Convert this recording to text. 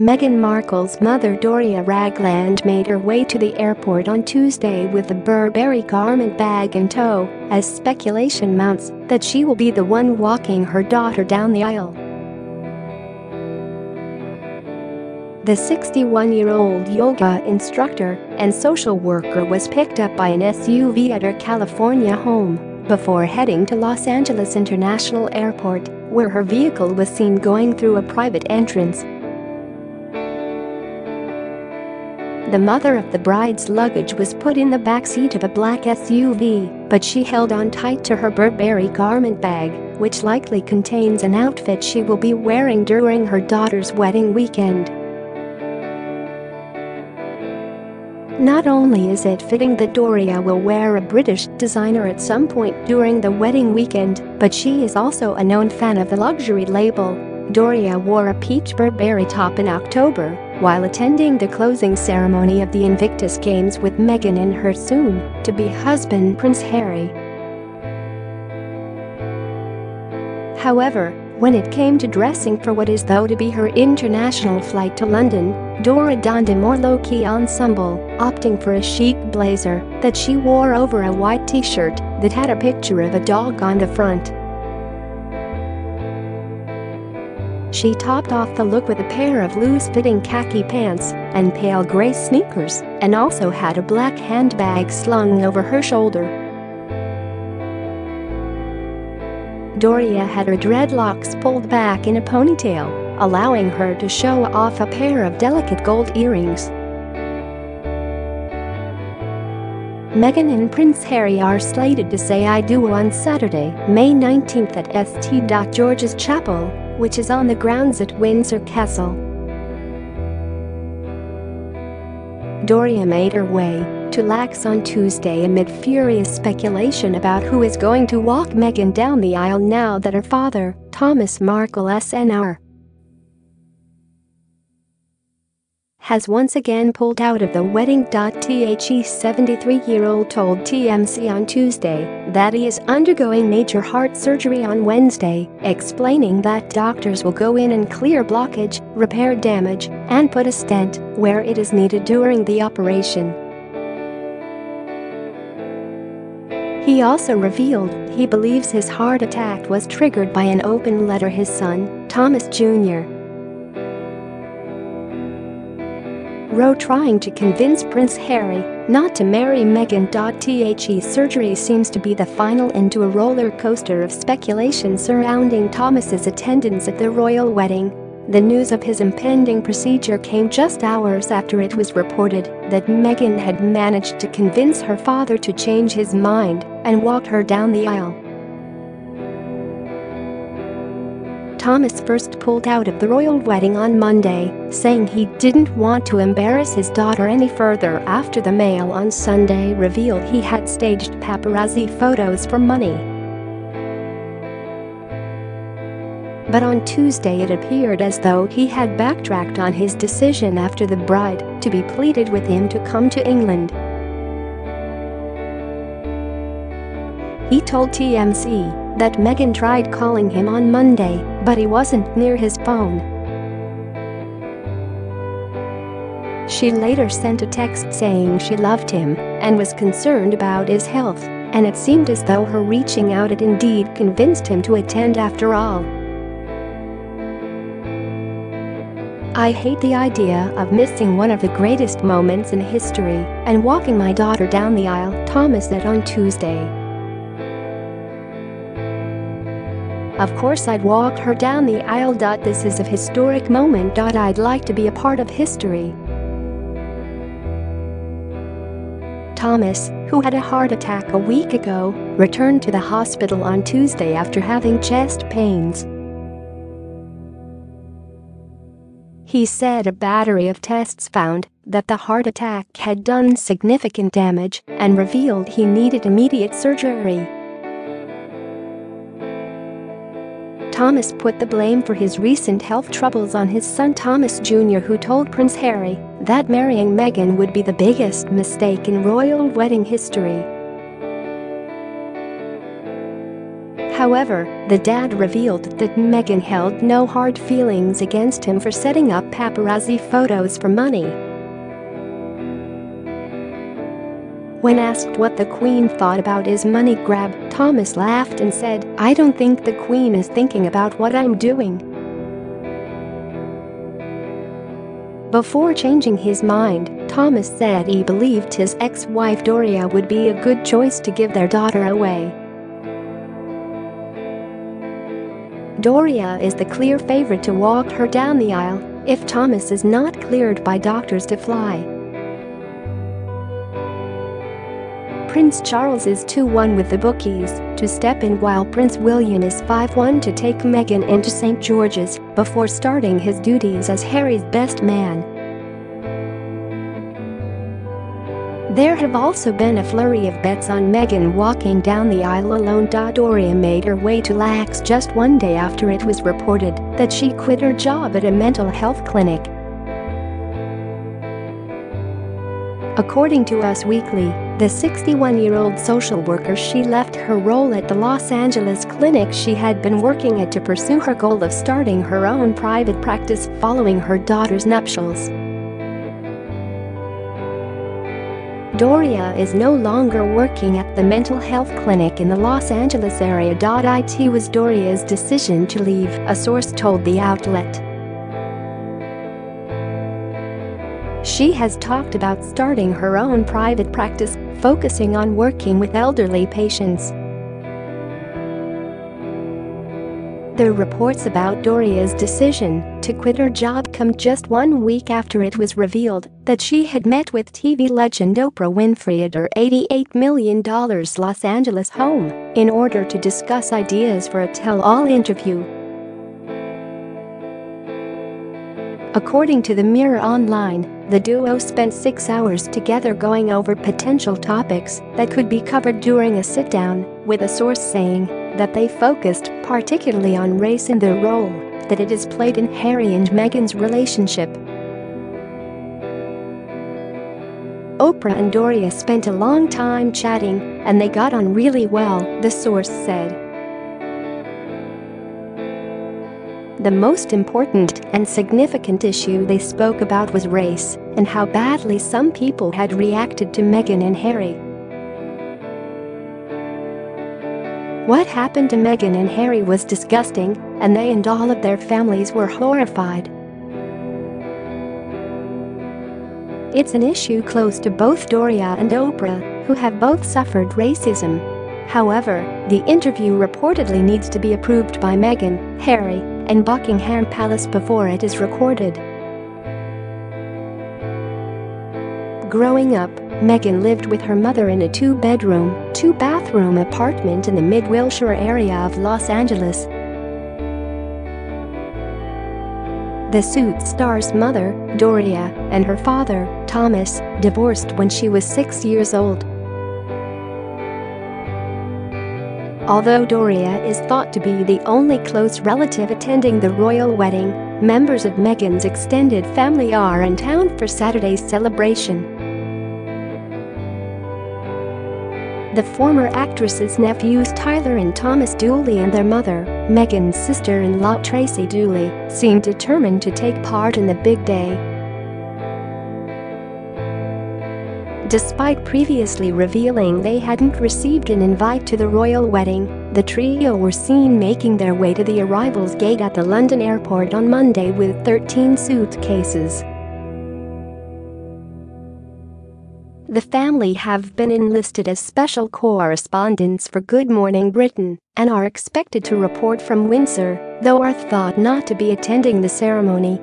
Meghan Markle's mother Doria Ragland made her way to the airport on Tuesday with a Burberry garment bag in tow, as speculation mounts that she will be the one walking her daughter down the aisle. The 61-year-old yoga instructor and social worker was picked up by an SUV at her California home before heading to Los Angeles International Airport, where her vehicle was seen going through a private entrance. The mother of the bride's luggage was put in the backseat of a black SUV, but she held on tight to her Burberry garment bag, which likely contains an outfit she will be wearing during her daughter's wedding weekend. Not only is it fitting that Doria will wear a British designer at some point during the wedding weekend, but she is also a known fan of the luxury label. Doria wore a peach Burberry top in October while attending the closing ceremony of the Invictus Games with Meghan and her soon-to-be husband Prince Harry. However, when it came to dressing for what is thought to be her international flight to London, Dora donned a more low-key ensemble, opting for a chic blazer that she wore over a white t-shirt that had a picture of a dog on the front. She topped off the look with a pair of loose-fitting khaki pants and pale gray sneakers, and also had a black handbag slung over her shoulder. Doria had her dreadlocks pulled back in a ponytail, allowing her to show off a pair of delicate gold earrings. Meghan and Prince Harry are slated to say "I do" on Saturday, May 19th at St.George's Chapel, which is on the grounds at Windsor Castle. Doria made her way to LAX on Tuesday amid furious speculation about who is going to walk Meghan down the aisle now that her father, Thomas Markle Snr, has once again pulled out of the wedding.The 73-year-old told TMZ on Tuesday that he is undergoing major heart surgery on Wednesday, explaining that doctors will go in and clear blockage, repair damage, and put a stent where it is needed during the operation. He also revealed he believes his heart attack was triggered by an open letter his son, Thomas Jr., wrote trying to convince Prince Harry not to marry Meghan.The surgery seems to be the final end to a roller coaster of speculation surrounding Thomas's attendance at the royal wedding. The news of his impending procedure came just hours after it was reported that Meghan had managed to convince her father to change his mind and walk her down the aisle. Thomas first pulled out of the royal wedding on Monday, saying he didn't want to embarrass his daughter any further after the Mail on Sunday revealed he had staged paparazzi photos for money. But on Tuesday it appeared as though he had backtracked on his decision after the bride to be pleaded with him to come to England. He told TMZ that Meghan tried calling him on Monday, but he wasn't near his phone. She later sent a text saying she loved him and was concerned about his health, and it seemed as though her reaching out had indeed convinced him to attend after all. "I hate the idea of missing one of the greatest moments in history and walking my daughter down the aisle," Thomas said on Tuesday. "Of course I'd walk her down the aisle. This is a historic moment. I'd like to be a part of history." Thomas, who had a heart attack a week ago, returned to the hospital on Tuesday after having chest pains. He said a battery of tests found that the heart attack had done significant damage and revealed he needed immediate surgery. Thomas put the blame for his recent health troubles on his son Thomas Jr., who told Prince Harry that marrying Meghan would be the biggest mistake in royal wedding history. However, the dad revealed that Meghan held no hard feelings against him for setting up paparazzi photos for money. When asked what the Queen thought about his money grab, Thomas laughed and said, "I don't think the Queen is thinking about what I'm doing." Before changing his mind, Thomas said he believed his ex-wife Doria would be a good choice to give their daughter away. Doria is the clear favorite to walk her down the aisle if Thomas is not cleared by doctors to fly. Prince Charles is 2-1 with the bookies to step in, while Prince William is 5-1 to take Meghan into St. George's before starting his duties as Harry's best man. There have also been a flurry of bets on Meghan walking down the aisle alone. Doria made her way to LAX just one day after it was reported that she quit her job at a mental health clinic. According to Us Weekly, the 61-year-old social worker she left her role at the Los Angeles clinic she had been working at to pursue her goal of starting her own private practice following her daughter's nuptials. Doria is no longer working at the mental health clinic in the Los Angeles area. It was Doria's decision to leave, a source told the outlet. She has talked about starting her own private practice, focusing on working with elderly patients. The reports about Doria's decision to quit her job come just 1 week after it was revealed that she had met with TV legend Oprah Winfrey at her $88 million Los Angeles home in order to discuss ideas for a tell-all interview. According to the Mirror Online, the duo spent 6 hours together going over potential topics that could be covered during a sit-down, with a source saying that they focused particularly on race and the role that it has played in Harry and Meghan's relationship. Oprah and Doria spent a long time chatting, and they got on really well, the source said. The most important and significant issue they spoke about was race and how badly some people had reacted to Meghan and Harry. What happened to Meghan and Harry was disgusting, and they and all of their families were horrified. It's an issue close to both Doria and Oprah, who have both suffered racism. However, the interview reportedly needs to be approved by Meghan, Harry, and Buckingham Palace before it is recorded. Growing up, Meghan lived with her mother in a 2-bedroom, 2-bathroom apartment in the Mid-Wilshire area of Los Angeles. The Suits star's mother, Doria, and her father, Thomas, divorced when she was 6 years old. Although Doria is thought to be the only close relative attending the royal wedding, members of Meghan's extended family are in town for Saturday's celebration. The former actress's nephews Tyler and Thomas Dooley and their mother, Meghan's sister-in-law Tracy Dooley, seem determined to take part in the big day. Despite previously revealing they hadn't received an invite to the royal wedding, the trio were seen making their way to the arrivals gate at the London airport on Monday with 13 suitcases. The family have been enlisted as special correspondents for Good Morning Britain and are expected to report from Windsor, though are thought not to be attending the ceremony.